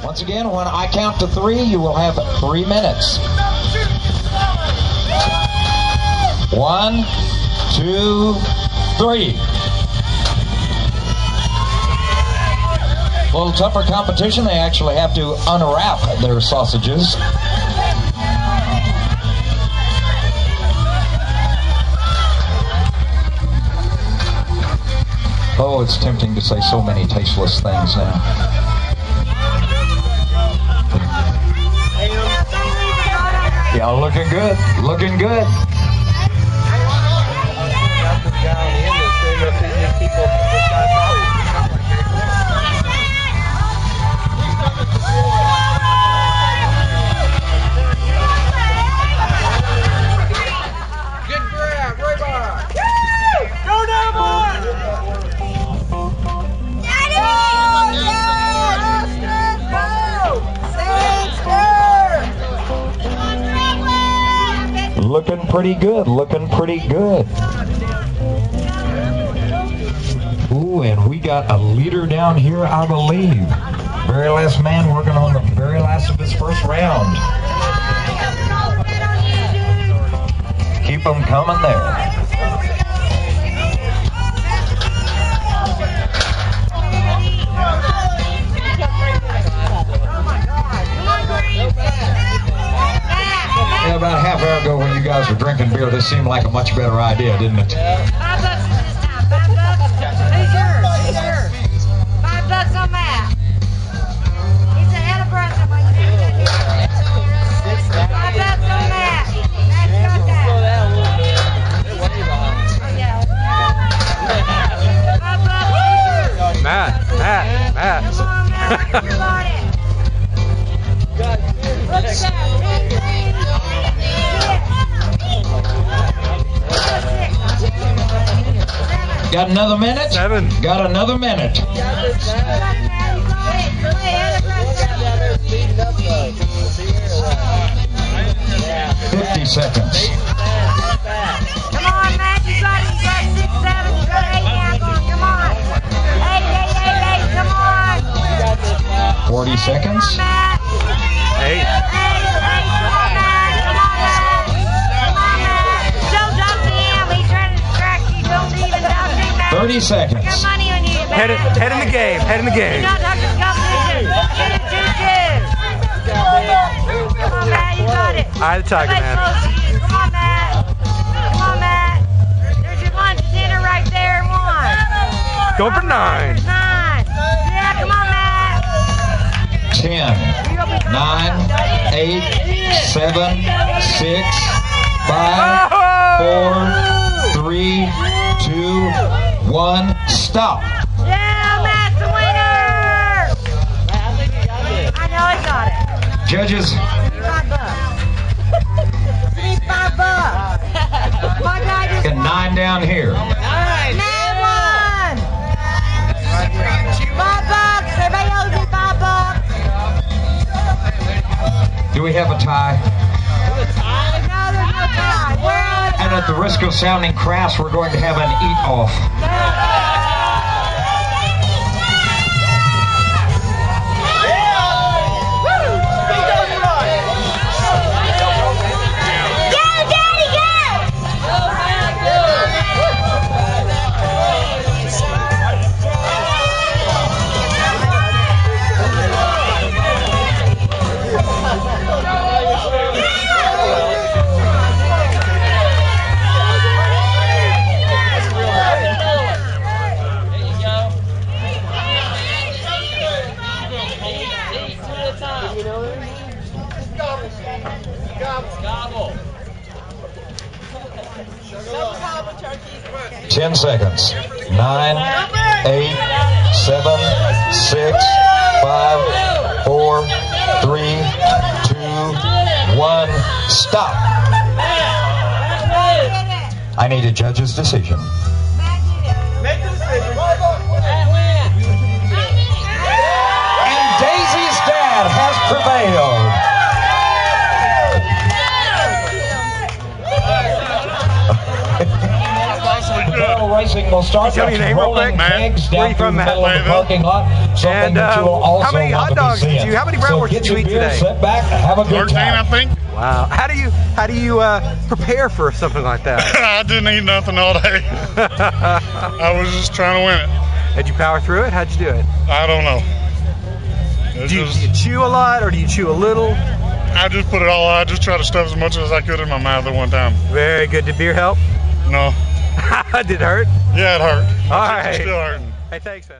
Once again, when I count to 3, you will have 3 minutes. 1, 2, 3. A little tougher competition. They actually have to unwrap their sausages. Oh, it's tempting to say so many tasteless things now. Yeah, looking good. Looking good. Looking pretty good, looking pretty good. Ooh, and we got a leader down here, I believe. Very last man working on the very last of his first round. Keep them coming there. Yeah, about a half hour ago when you guys were drinking beer, this seemed like a much better idea, didn't it? $5 this time. $5. Who's yours? Who's yours? $5 on Matt. He's ahead of Brother. $5 on Matt. Matt's got that. $5. Matt. Come on, Matt. You got it. Look at that. Got another minute? 7. Got another minute. 50 seconds. Come on, Matt, you got it. You got 6, 7, you got 8 now going. Come on. 8, come on. 40 seconds. Come on, Matt. 8. 8, come on, Matt. Come on, Matt. Come on, Matt. Don't jump to him. He's trying to distract you. Don't even jump to him, Matt. 30 seconds. Got money on you, Matt. Head in the game. Head in the game. You're not talking to competition. Get it, 2-2. Come on, Matt, you got it. Eye of the tiger, Somebody man. close to you. Come on, Matt. Come on, Matt. There's your lunch dinner right there. 1. Go for 9. 9. Yeah, come on, Matt. 10, 9, 8, 7, 6, 5, 4, 3, 2, 1. Stop. Yeah, Matt's the winner. I know I got it. Judges, $5. I need $5. My guy just get 9 down here. Matt won. $5. Everybody owes me $5. Do we have a tie? No, there's no tie. We're on a tie. And at the risk of sounding crass, we're going to have an eat-off. Gobble. 10 seconds. 9, 8, 7, 6, 5, 4, 3, 2, 1. Stop. I need a judge's decision. Make the decision. And Daisy's dad has prevailed. The Racing will start. Tell me your name real quick. Kegs Where are you down through from, the Matt? middle of the parking lot. Something And, that you will also how many want hot to be dogs did seeing. you- how many So bratwursts get did you your eat beer, today? Sit back, have a good 13, I time. think. Wow. How do you prepare for something like that? I didn't eat nothing all day. I was just trying to win it. Did you power through it? How'd you do it? I don't know. It Do you just- chew a lot or do you chew a little? I just put it all out. I just tried to stuff as much as I could in my mouth at one time. Very good. Did beer help? No. Did it hurt? Yeah, it hurt. All It's right. still hurting. Hey, thanks, man.